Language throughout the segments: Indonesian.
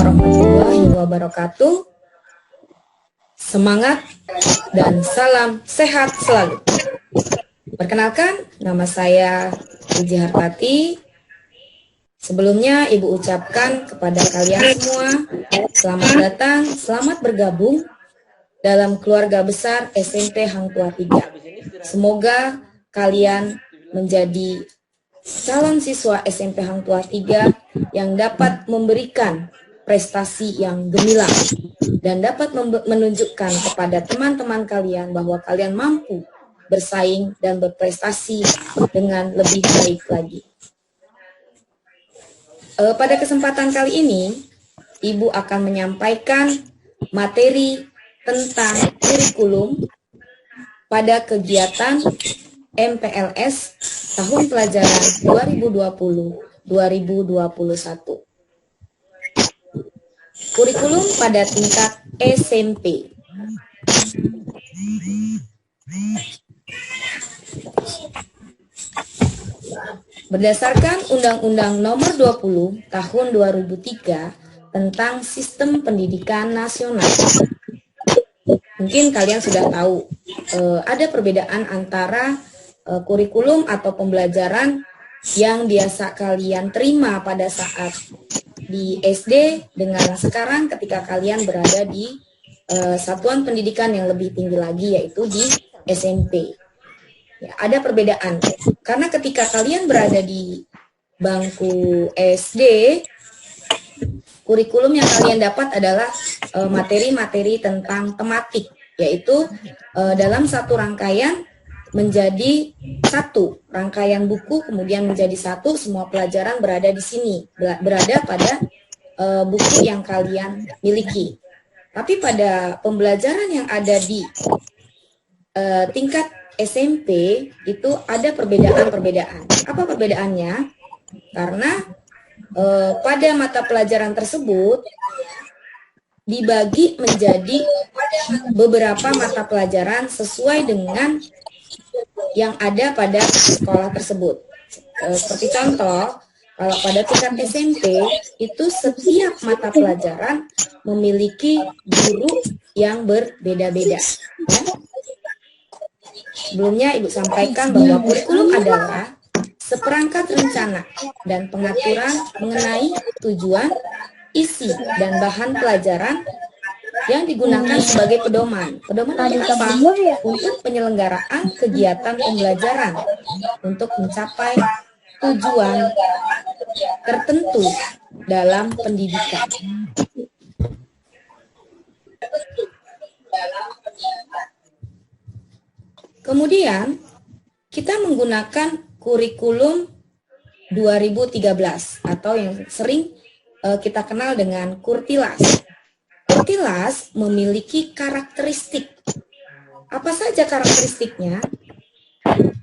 warahmatullahi wabarakatuh. Semangat dan salam sehat selalu. Perkenalkan, nama saya Puji Hartati. Sebelumnya Ibu ucapkan kepada kalian semua, selamat datang, selamat bergabung dalam keluarga besar SMP Hang Tuah 3. Semoga kalian menjadi calon siswa SMP Hang Tuah 3 yang dapat memberikan prestasi yang gemilang dan dapat menunjukkan kepada teman-teman kalian bahwa kalian mampu bersaing dan berprestasi dengan lebih baik lagi. Pada kesempatan kali ini, Ibu akan menyampaikan materi tentang kurikulum pada kegiatan MPLS tahun pelajaran 2020-2021. Kurikulum pada tingkat SMP. Berdasarkan Undang-Undang Nomor 20 Tahun 2003 tentang Sistem Pendidikan Nasional. Mungkin kalian sudah tahu, ada perbedaan antara kurikulum atau pembelajaran yang biasa kalian terima pada saat di SD dengan sekarang ketika kalian berada di satuan pendidikan yang lebih tinggi lagi, yaitu di SMP. Ya, ada perbedaan, karena ketika kalian berada di bangku SD, kurikulum yang kalian dapat adalah materi-materi tentang tematik, yaitu dalam satu rangkaian menjadi satu rangkaian buku, kemudian menjadi satu, semua pelajaran berada di sini, berada pada buku yang kalian miliki. Tapi pada pembelajaran yang ada di tingkat SMP itu ada perbedaan-perbedaan. Apa perbedaannya? Karena pada mata pelajaran tersebut dibagi menjadi beberapa mata pelajaran sesuai dengan yang ada pada sekolah tersebut. Seperti contoh, kalau pada tingkat SMP itu setiap mata pelajaran memiliki guru yang berbeda-beda. Ya. Sebelumnya Ibu sampaikan bahwa kurikulum adalah seperangkat rencana dan pengaturan mengenai tujuan, isi, dan bahan pelajaran yang digunakan sebagai pedoman. Pedoman untuk apa? Untuk penyelenggaraan kegiatan pembelajaran untuk mencapai tujuan tertentu dalam pendidikan. Kemudian kita menggunakan kurikulum 2013 atau yang sering kita kenal dengan Kurtilas. Kurtilas memiliki karakteristik. Apa saja karakteristiknya?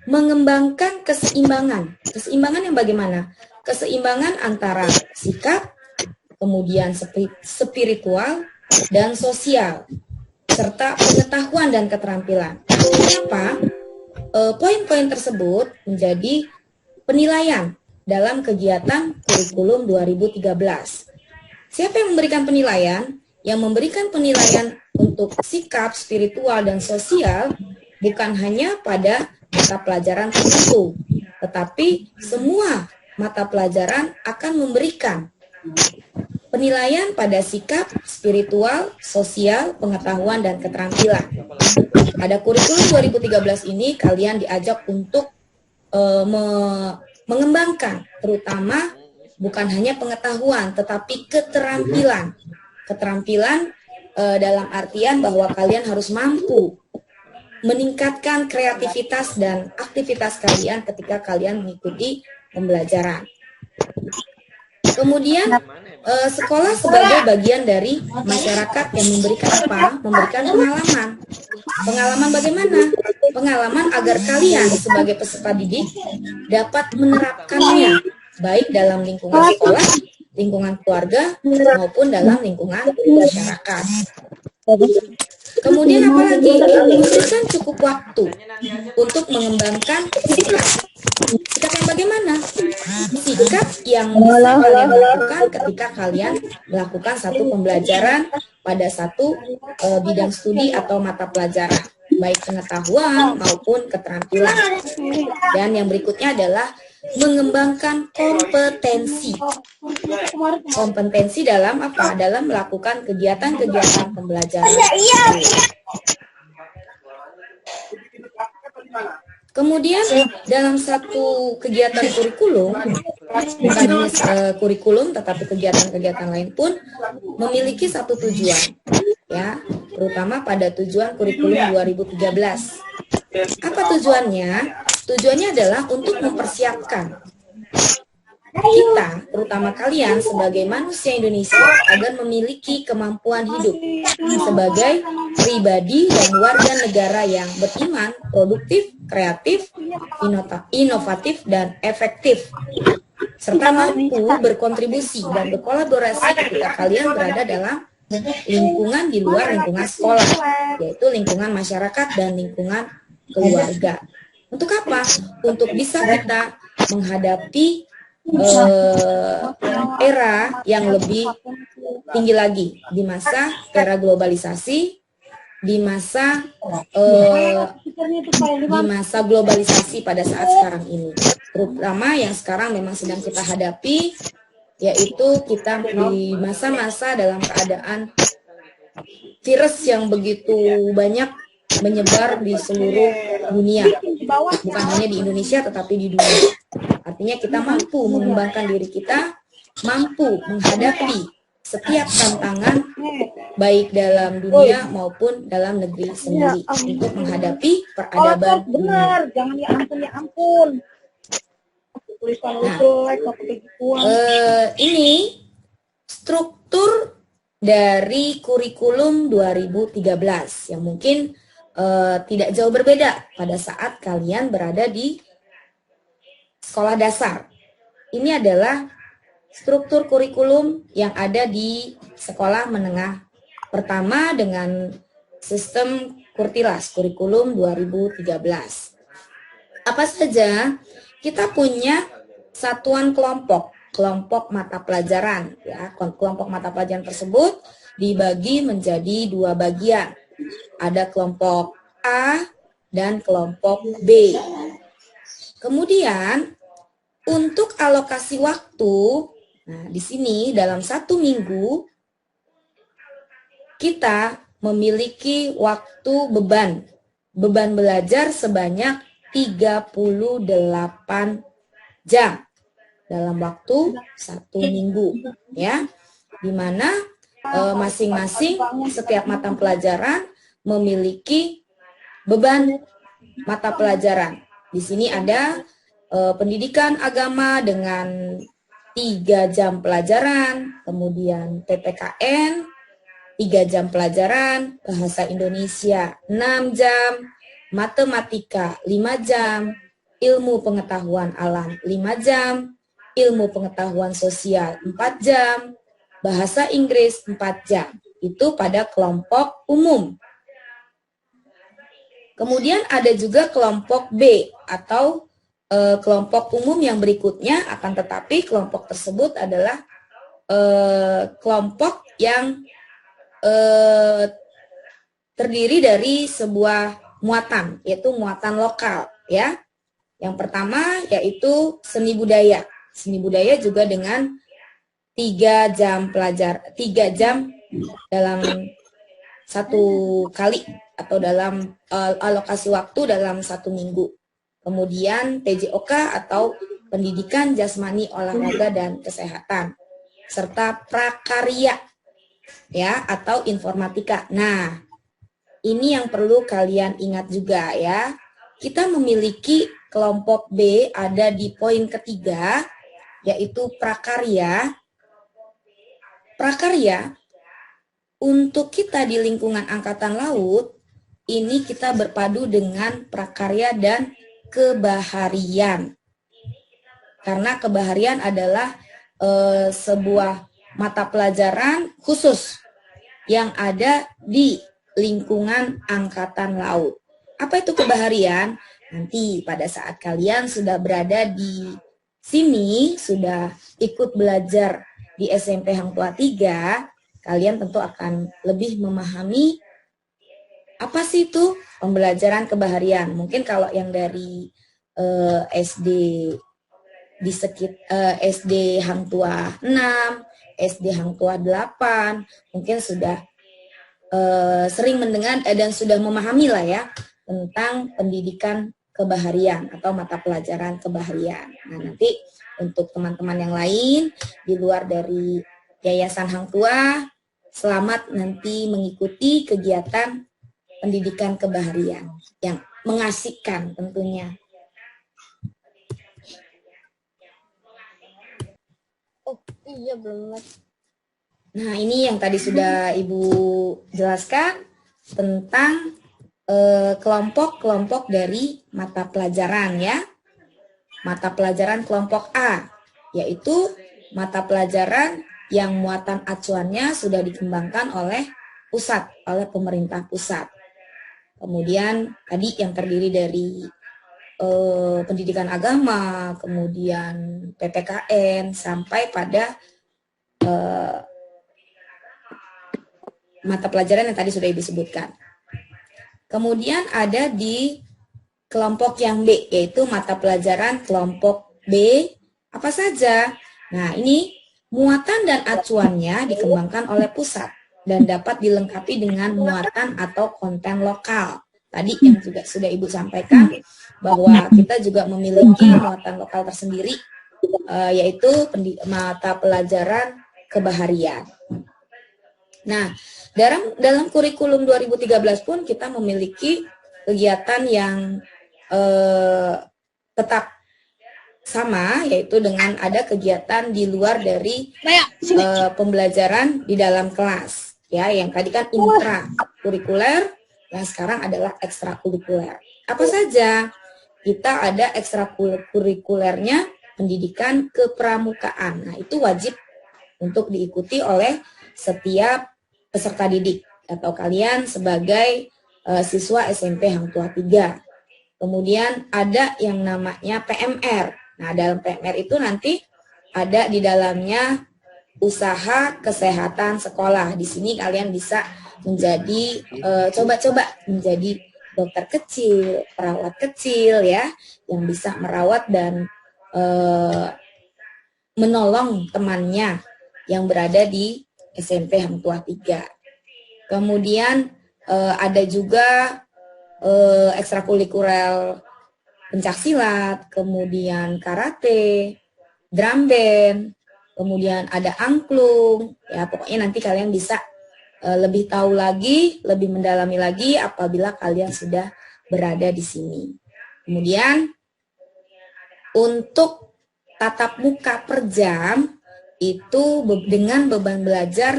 Mengembangkan keseimbangan. Keseimbangan yang bagaimana? Keseimbangan antara sikap, kemudian spiritual, dan sosial, serta pengetahuan dan keterampilan. Kenapa? Poin-poin tersebut menjadi penilaian dalam kegiatan kurikulum 2013. Siapa yang memberikan penilaian? Yang memberikan penilaian untuk sikap, spiritual, dan sosial bukan hanya pada mata pelajaran tertentu, tetapi semua mata pelajaran akan memberikan penilaian pada sikap, spiritual, sosial, pengetahuan, dan keterampilan. Pada kurikulum 2013 ini kalian diajak untuk mengembangkan, terutama bukan hanya pengetahuan, tetapi keterampilan. Keterampilan dalam artian bahwa kalian harus mampu meningkatkan kreativitas dan aktivitas kalian ketika kalian mengikuti pembelajaran. Kemudian sekolah sebagai bagian dari masyarakat yang memberikan apa? Memberikan pengalaman. Pengalaman bagaimana? Pengalaman agar kalian sebagai peserta didik dapat menerapkannya baik dalam lingkungan sekolah, lingkungan keluarga, maupun dalam lingkungan masyarakat. Kemudian apalagi? Memberikan cukup waktu untuk mengembangkan sikap. Sikap yang bagaimana? Sikap yang bisa kalian lakukan ketika kalian melakukan satu pembelajaran pada satu bidang studi atau mata pelajaran, baik pengetahuan maupun keterampilan. Dan yang berikutnya adalah mengembangkan kompetensi. Kompetensi dalam apa? Dalam melakukan kegiatan-kegiatan pembelajaran. Kemudian dalam satu kegiatan kurikulum, bukan hanya kurikulum, tetapi kegiatan-kegiatan lain pun memiliki satu tujuan, ya, terutama pada tujuan kurikulum 2013. Apa tujuannya? Tujuannya adalah untuk mempersiapkan kita, terutama kalian sebagai manusia Indonesia, agar memiliki kemampuan hidup sebagai pribadi dan warga negara yang beriman, produktif, kreatif, inovatif, dan efektif, serta mampu berkontribusi dan berkolaborasi ketika kalian berada dalam lingkungan di luar lingkungan sekolah, yaitu lingkungan masyarakat dan lingkungan keluarga. Untuk apa? Untuk bisa kita menghadapi era yang lebih tinggi lagi di masa era globalisasi, di masa globalisasi pada saat sekarang ini, terutama yang sekarang memang sedang kita hadapi, yaitu kita di masa-masa dalam keadaan virus yang begitu banyak menyebar di seluruh dunia, bukan hanya di Indonesia tetapi di dunia. Artinya kita mampu mengembangkan diri kita, mampu menghadapi setiap tantangan baik dalam dunia maupun dalam negeri sendiri untuk menghadapi peradaban dunia. Jangan ya ampun. Ini struktur dari kurikulum 2013 yang mungkin tidak jauh berbeda pada saat kalian berada di sekolah dasar. Ini adalah struktur kurikulum yang ada di sekolah menengah pertama dengan sistem Kurtilas, kurikulum 2013. Apa saja? Kita punya satuan kelompok mata pelajaran. Ya, kelompok mata pelajaran tersebut dibagi menjadi dua bagian. Ada kelompok A dan kelompok B. Kemudian untuk alokasi waktu, nah di sini dalam 1 minggu kita memiliki waktu beban belajar sebanyak 38 jam dalam waktu 1 minggu, ya, di mana masing-masing setiap mata pelajaran memiliki beban mata pelajaran. Di sini ada pendidikan agama dengan 3 jam pelajaran, kemudian PPKN 3 jam pelajaran, bahasa Indonesia 6 jam, matematika 5 jam, ilmu pengetahuan alam 5 jam, ilmu pengetahuan sosial 4 jam, bahasa Inggris 4 jam. Itu pada kelompok umum. Kemudian ada juga kelompok B atau kelompok umum yang berikutnya, akan tetapi kelompok tersebut adalah kelompok yang terdiri dari sebuah muatan, yaitu muatan lokal, ya. Yang pertama yaitu seni budaya. Seni budaya juga dengan 3 jam dalam 1 kali atau dalam alokasi waktu dalam 1 minggu. Kemudian PJOK atau pendidikan jasmani, olahraga, dan kesehatan. Serta prakarya, ya, atau informatika. Nah, ini yang perlu kalian ingat juga, ya. Kita memiliki kelompok B ada di poin ketiga, yaitu prakarya. Prakarya, untuk kita di lingkungan Angkatan Laut, ini kita berpadu dengan prakarya dan kebaharian. Karena kebaharian adalah sebuah mata pelajaran khusus yang ada di lingkungan Angkatan Laut. Apa itu kebaharian? Nanti pada saat kalian sudah berada di sini, sudah ikut belajar di SMP Hang Tuah 3, kalian tentu akan lebih memahami apa sih itu pembelajaran kebaharian. Mungkin kalau yang dari SD di SD Hang Tuah 6, SD Hang Tuah 8, mungkin sudah sering mendengar dan sudah memahami lah ya tentang pendidikan kebaharian atau mata pelajaran kebaharian. Nah, nanti untuk teman-teman yang lain di luar dari Yayasan Hang Tuah, selamat nanti mengikuti kegiatan pendidikan kebaharian yang mengasihkan tentunya. Oh iya belum. Nah, ini yang tadi sudah Ibu jelaskan tentang kelompok-kelompok dari mata pelajaran ya. Mata pelajaran kelompok A, yaitu mata pelajaran yang muatan acuannya sudah dikembangkan oleh pusat, oleh pemerintah pusat. Kemudian tadi yang terdiri dari pendidikan agama, kemudian PPKN, sampai pada mata pelajaran yang tadi sudah Ibu sebutkan. Kemudian ada di kelompok yang B, yaitu mata pelajaran kelompok B, apa saja? Nah, ini muatan dan acuannya dikembangkan oleh pusat dan dapat dilengkapi dengan muatan atau konten lokal. Tadi yang juga sudah Ibu sampaikan, bahwa kita juga memiliki muatan lokal tersendiri, yaitu mata pelajaran kebaharian. Nah, dalam kurikulum 2013 pun kita memiliki kegiatan yang tetap sama, yaitu dengan ada kegiatan di luar dari pembelajaran di dalam kelas, ya, yang tadi kan intra kurikuler, yang sekarang adalah ekstrakurikuler. Apa saja? Kita ada ekstrakurikulernya pendidikan kepramukaan. Nah, itu wajib untuk diikuti oleh setiap peserta didik atau kalian sebagai siswa SMP Hang Tuah 3. Kemudian ada yang namanya PMR. Nah, dalam PMR itu nanti ada di dalamnya usaha kesehatan sekolah. Di sini kalian bisa menjadi coba-coba menjadi dokter kecil, perawat kecil ya, yang bisa merawat dan menolong temannya yang berada di SMP Hang Tuah 3. Kemudian ada juga ekstrakurikuler pencaksilat, kemudian karate, drum band, kemudian ada angklung. Ya, pokoknya nanti kalian bisa lebih tahu lagi, lebih mendalami lagi apabila kalian sudah berada di sini. Kemudian untuk tatap muka per jam itu dengan beban belajar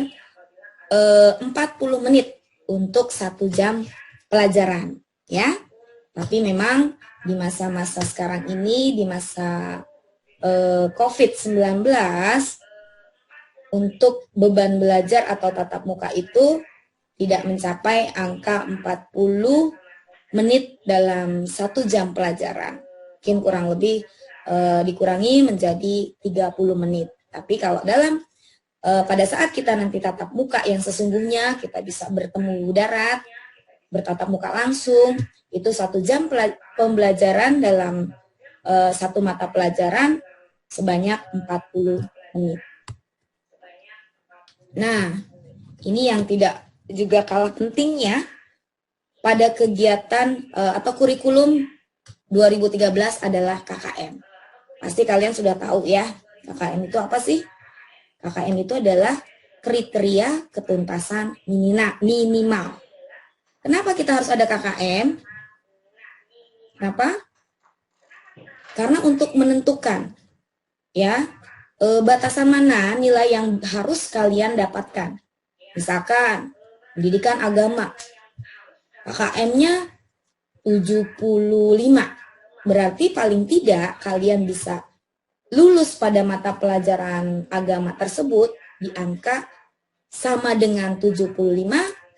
40 menit untuk 1 jam pelajaran, ya. Tapi memang di masa-masa sekarang ini, di masa COVID-19, untuk beban belajar atau tatap muka itu tidak mencapai angka 40 menit dalam 1 jam pelajaran. Mungkin kurang lebih dikurangi menjadi 30 menit. Tapi kalau dalam pada saat kita nanti tatap muka yang sesungguhnya, kita bisa bertemu darat, bertatap muka langsung, itu 1 jam pembelajaran dalam 1 mata pelajaran sebanyak 40 menit. Nah, ini yang tidak juga kalah pentingnya pada kegiatan atau kurikulum 2013 adalah KKM. Pasti kalian sudah tahu ya, KKM itu apa sih? KKM itu adalah kriteria ketuntasan minimal. Kenapa kita harus ada KKM? Kenapa? Karena untuk menentukan ya batasan mana nilai yang harus kalian dapatkan. Misalkan pendidikan agama, KKM-nya 75. Berarti paling tidak kalian bisa lulus pada mata pelajaran agama tersebut di angka sama dengan 75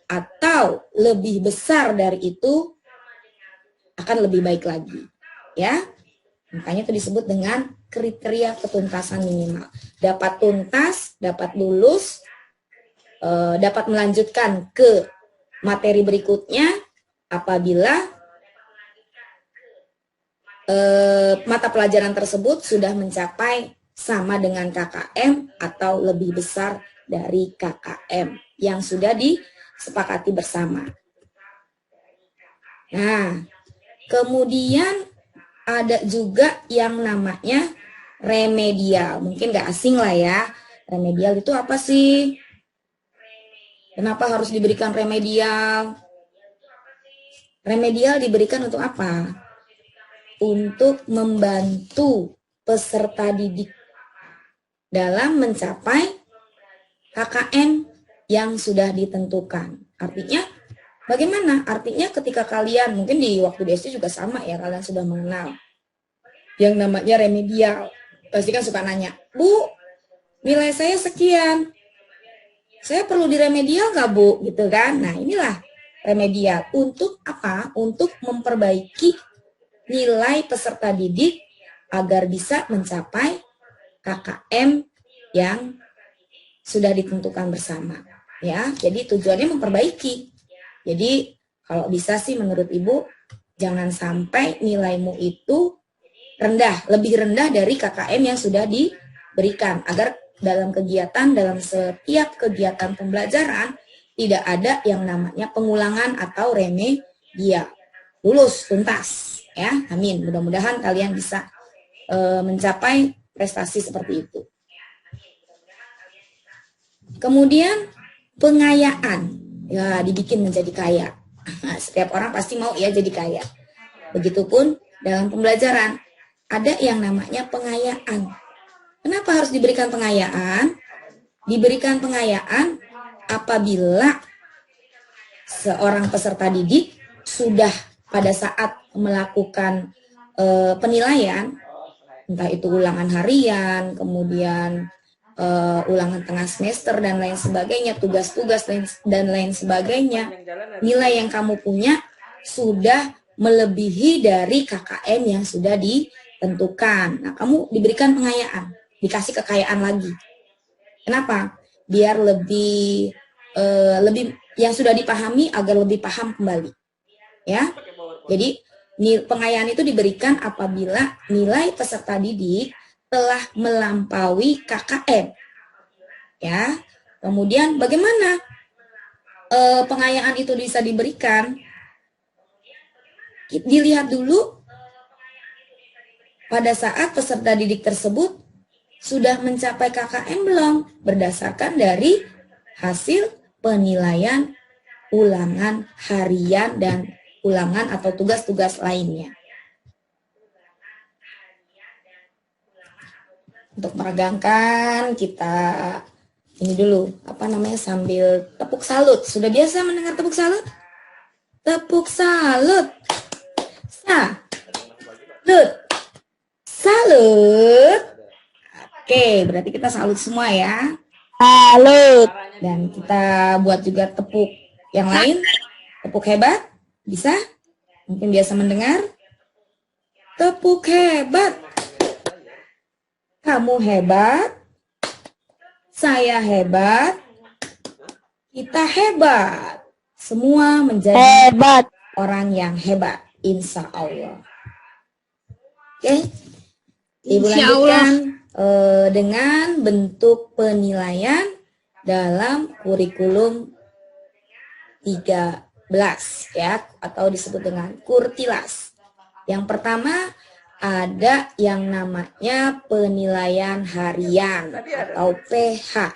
atau lebih besar dari itu akan lebih baik lagi. Ya, makanya itu disebut dengan kriteria ketuntasan minimal. Dapat tuntas, dapat lulus, dapat melanjutkan ke materi berikutnya apabila mata pelajaran tersebut sudah mencapai sama dengan KKM atau lebih besar dari KKM yang sudah disepakati bersama. Nah, kemudian ada juga yang namanya remedial. Mungkin nggak asing lah ya. Remedial itu apa sih? Kenapa harus diberikan remedial? Remedial diberikan untuk apa? Untuk membantu peserta didik dalam mencapai KKM yang sudah ditentukan. Artinya bagaimana? Artinya ketika kalian, mungkin di waktu di SD juga sama ya, kalian sudah mengenal yang namanya remedial. Pasti kan suka nanya, Bu, nilai saya sekian, saya perlu diremedial nggak Bu? Gitu kan. Nah inilah remedial. Untuk apa? Untuk memperbaiki nilai peserta didik agar bisa mencapai KKM yang sudah ditentukan bersama. Ya, jadi tujuannya memperbaiki. Jadi kalau bisa sih menurut Ibu, jangan sampai nilaimu itu rendah, lebih rendah dari KKM yang sudah diberikan. Agar dalam kegiatan, dalam setiap kegiatan pembelajaran, tidak ada yang namanya pengulangan atau remedial. Lulus, tuntas. Ya, amin. Mudah-mudahan kalian bisa mencapai prestasi seperti itu. Kemudian pengayaan, ya dibikin menjadi kaya. Nah, setiap orang pasti mau ya jadi kaya. Begitupun dalam pembelajaran ada yang namanya pengayaan. Kenapa harus diberikan pengayaan? Diberikan pengayaan apabila seorang peserta didik sudah pada saat melakukan penilaian, entah itu ulangan harian, kemudian ulangan tengah semester dan lain sebagainya, tugas-tugas dan lain sebagainya, nilai yang kamu punya sudah melebihi dari KKM yang sudah ditentukan. Nah, kamu diberikan pengayaan, dikasih kekayaan lagi. Kenapa? Biar lebih yang sudah dipahami agar lebih paham kembali. Ya, jadi pengayaan itu diberikan apabila nilai peserta didik telah melampaui KKM. Ya, kemudian bagaimana pengayaan itu bisa diberikan? Dilihat dulu pada saat peserta didik tersebut sudah mencapai KKM belum, berdasarkan dari hasil penilaian ulangan harian dan ulangan atau tugas-tugas lainnya. Untuk meregangkan kita ini dulu, apa namanya, sambil tepuk salut. Sudah biasa mendengar tepuk salut? Tepuk salut. Salut. Salut. Oke, berarti kita salut semua ya. Salut. Dan kita buat juga tepuk yang lain. Tepuk hebat. Bisa? Mungkin biasa mendengar. Tepuk hebat. Kamu hebat. Saya hebat. Kita hebat. Semua menjadi Hebat. orang yang hebat. Insya Allah. Oke. Ibu lanjutkan dengan bentuk penilaian dalam kurikulum 13 ya, atau disebut dengan kurtilas. Yang pertama ada yang namanya penilaian harian atau PH.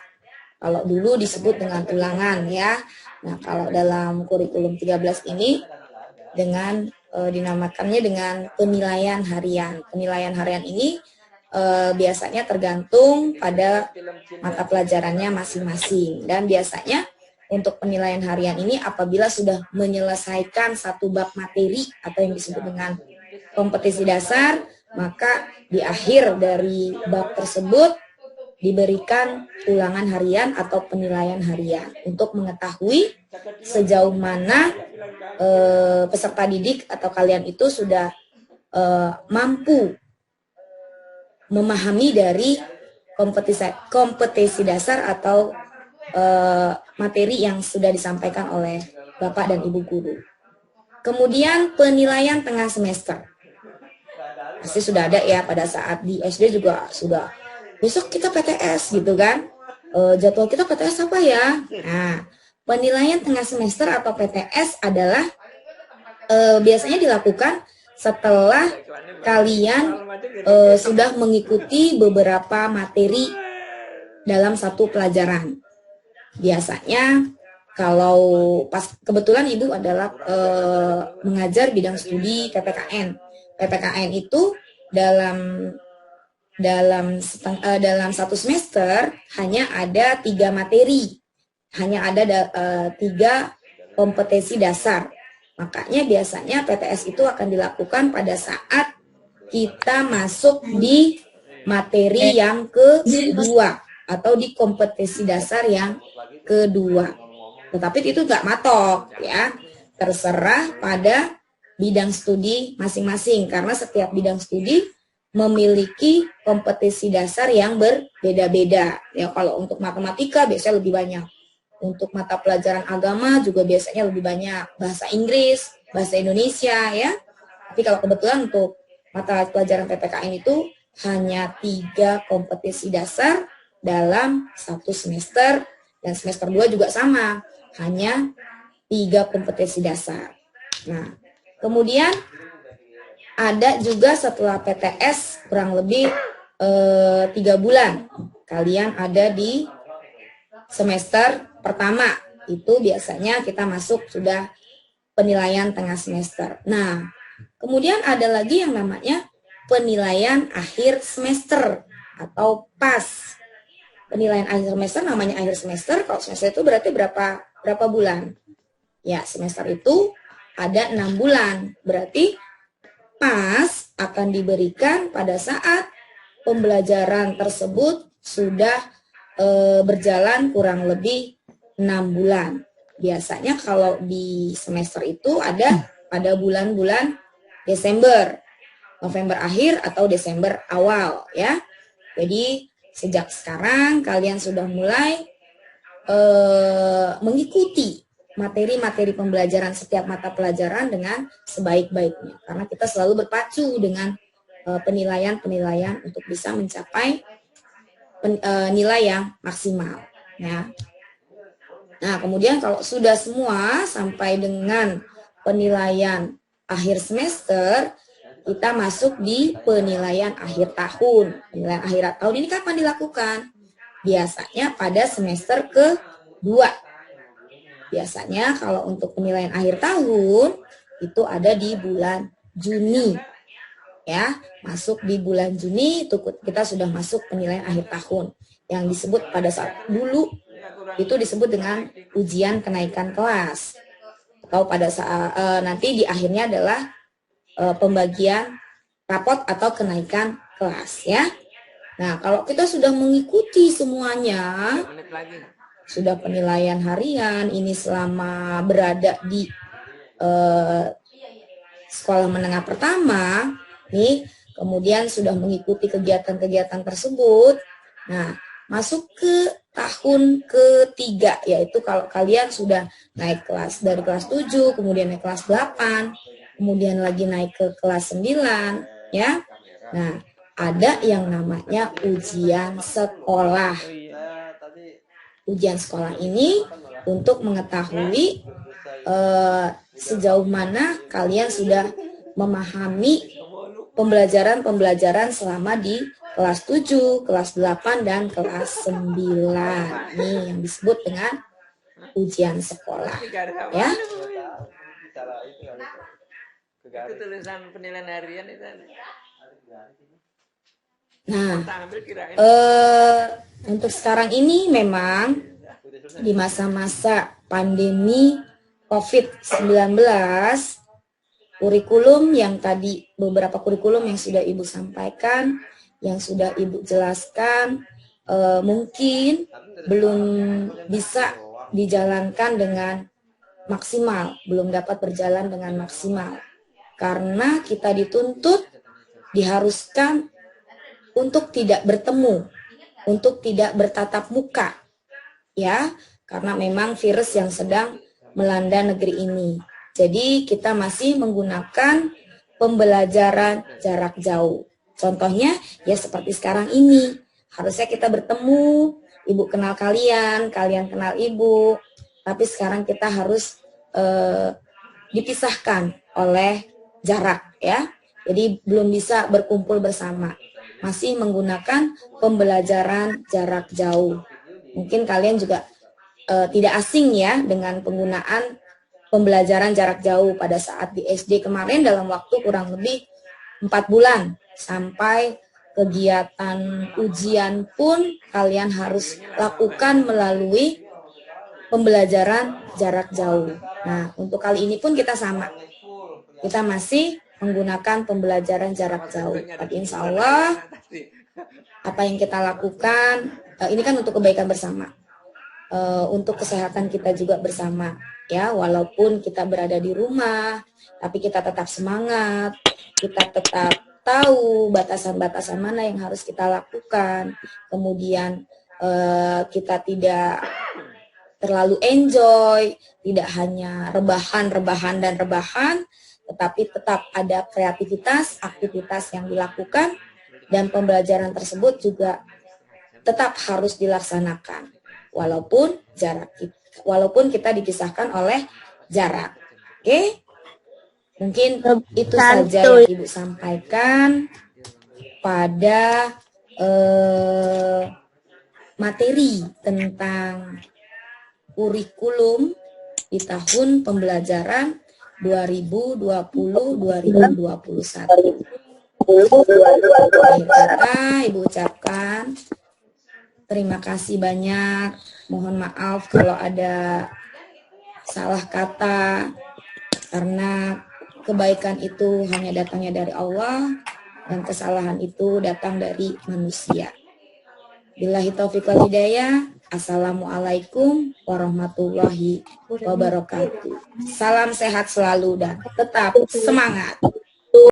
Kalau dulu disebut dengan ulangan ya. Nah, kalau dalam kurikulum 13 ini dengan dinamakannya dengan penilaian harian. Penilaian harian ini biasanya tergantung pada mata pelajarannya masing-masing, dan biasanya untuk penilaian harian ini apabila sudah menyelesaikan satu bab materi atau yang disebut dengan kompetisi dasar, maka di akhir dari bab tersebut diberikan ulangan harian atau penilaian harian untuk mengetahui sejauh mana peserta didik atau kalian itu sudah mampu memahami dari kompetensi dasar atau materi yang sudah disampaikan oleh Bapak dan Ibu guru. Kemudian penilaian tengah semester. Pasti sudah ada ya, pada saat di SD juga sudah, besok kita PTS gitu kan. Jadwal kita PTS apa ya? Nah, penilaian tengah semester atau PTS adalah biasanya dilakukan setelah kalian sudah mengikuti beberapa materi dalam satu pelajaran. Biasanya kalau pas kebetulan Ibu adalah mengajar bidang studi PPKN. PPKN itu dalam satu semester hanya ada 3 materi, hanya ada 3 kompetensi dasar. Makanya biasanya PTS itu akan dilakukan pada saat kita masuk di materi yang kedua atau di kompetensi dasar yang kedua. Tetapi itu nggak matok ya, terserah pada bidang studi masing-masing karena setiap bidang studi memiliki kompetensi dasar yang berbeda-beda. Ya, kalau untuk matematika biasanya lebih banyak. Untuk mata pelajaran agama juga biasanya lebih banyak, bahasa Inggris, bahasa Indonesia ya. Tapi kalau kebetulan untuk mata pelajaran PPKN itu hanya 3 kompetensi dasar dalam satu semester, dan semester 2 juga sama, hanya 3 kompetensi dasar. Nah, kemudian ada juga setelah PTS kurang lebih 3 bulan kalian ada di semester pertama, itu biasanya kita masuk sudah penilaian tengah semester. Nah, kemudian ada lagi yang namanya penilaian akhir semester atau PAS. Penilaian akhir semester namanya akhir semester. Kalau semester itu berarti berapa bulan? Ya, semester itu ada 6 bulan. Berarti PAS akan diberikan pada saat pembelajaran tersebut sudah berjalan kurang lebih 6 bulan. Biasanya kalau di semester itu ada pada bulan-bulan Desember, November akhir atau Desember awal ya. Jadi sejak sekarang kalian sudah mulai mengikuti materi-materi pembelajaran setiap mata pelajaran dengan sebaik-baiknya. Karena kita selalu berpacu dengan penilaian-penilaian untuk bisa mencapai nilai yang maksimal ya. Nah, kemudian kalau sudah semua sampai dengan penilaian akhir semester, kita masuk di penilaian akhir tahun. Penilaian akhir tahun ini kapan dilakukan? Biasanya pada semester kedua. Biasanya kalau untuk penilaian akhir tahun itu ada di bulan Juni. Ya, masuk di bulan Juni itu kita sudah masuk penilaian akhir tahun yang disebut pada saat dulu itu disebut dengan ujian kenaikan kelas, atau pada saat nanti di akhirnya adalah pembagian rapot atau kenaikan kelas ya. Nah, kalau kita sudah mengikuti semuanya, sudah penilaian harian ini selama berada di sekolah menengah pertama nih, kemudian sudah mengikuti kegiatan-kegiatan tersebut. Nah, masuk ke tahun ketiga, yaitu kalau kalian sudah naik kelas dari kelas 7, kemudian naik kelas 8, kemudian lagi naik ke kelas 9, ya. Nah, ada yang namanya ujian sekolah. Ujian sekolah ini untuk mengetahui sejauh mana kalian sudah memahami pembelajaran selama di kelas 7, kelas 8, dan kelas 9. Nih yang disebut dengan ujian sekolah. Ya. Itu tulisan penilaian harian itu. Nah, untuk sekarang ini memang di masa-masa pandemi COVID-19, kurikulum yang tadi, beberapa kurikulum yang sudah Ibu sampaikan, yang sudah Ibu jelaskan, mungkin belum bisa dijalankan dengan maksimal, belum dapat berjalan dengan maksimal. Karena kita dituntut, diharuskan untuk tidak bertemu, untuk tidak bertatap muka, ya, karena memang virus yang sedang melanda negeri ini. Jadi kita masih menggunakan pembelajaran jarak jauh. Contohnya ya seperti sekarang ini, harusnya kita bertemu, ibu kenal kalian, kalian kenal ibu, tapi sekarang kita harus dipisahkan oleh jarak, ya. Jadi belum bisa berkumpul bersama. Masih menggunakan pembelajaran jarak jauh. Mungkin kalian juga tidak asing ya dengan penggunaan pembelajaran jarak jauh pada saat di SD kemarin dalam waktu kurang lebih 4 bulan sampai kegiatan ujian pun kalian harus lakukan melalui pembelajaran jarak jauh. Nah, untuk kali ini pun kita sama. Kita masih menggunakan pembelajaran jarak jauh. Tapi insya Allah apa yang kita lakukan ini kan untuk kebaikan bersama, untuk kesehatan kita juga bersama, ya. Walaupun kita berada di rumah, tapi kita tetap semangat, kita tetap tahu batasan-batasan mana yang harus kita lakukan. Kemudian kita tidak terlalu enjoy, tidak hanya rebahan, tetapi tetap ada kreativitas, aktivitas yang dilakukan, dan pembelajaran tersebut juga tetap harus dilaksanakan walaupun kita dipisahkan oleh jarak. Oke? Mungkin itu saja yang Ibu sampaikan pada materi tentang kurikulum di tahun pembelajaran 2020-2021. Akhir kata Ibu ucapkan terima kasih banyak. Mohon maaf kalau ada salah kata, karena kebaikan itu hanya datangnya dari Allah dan kesalahan itu datang dari manusia. Billahi taufiq wal hidayah. Assalamualaikum warahmatullahi wabarakatuh. Salam sehat selalu dan tetap semangat.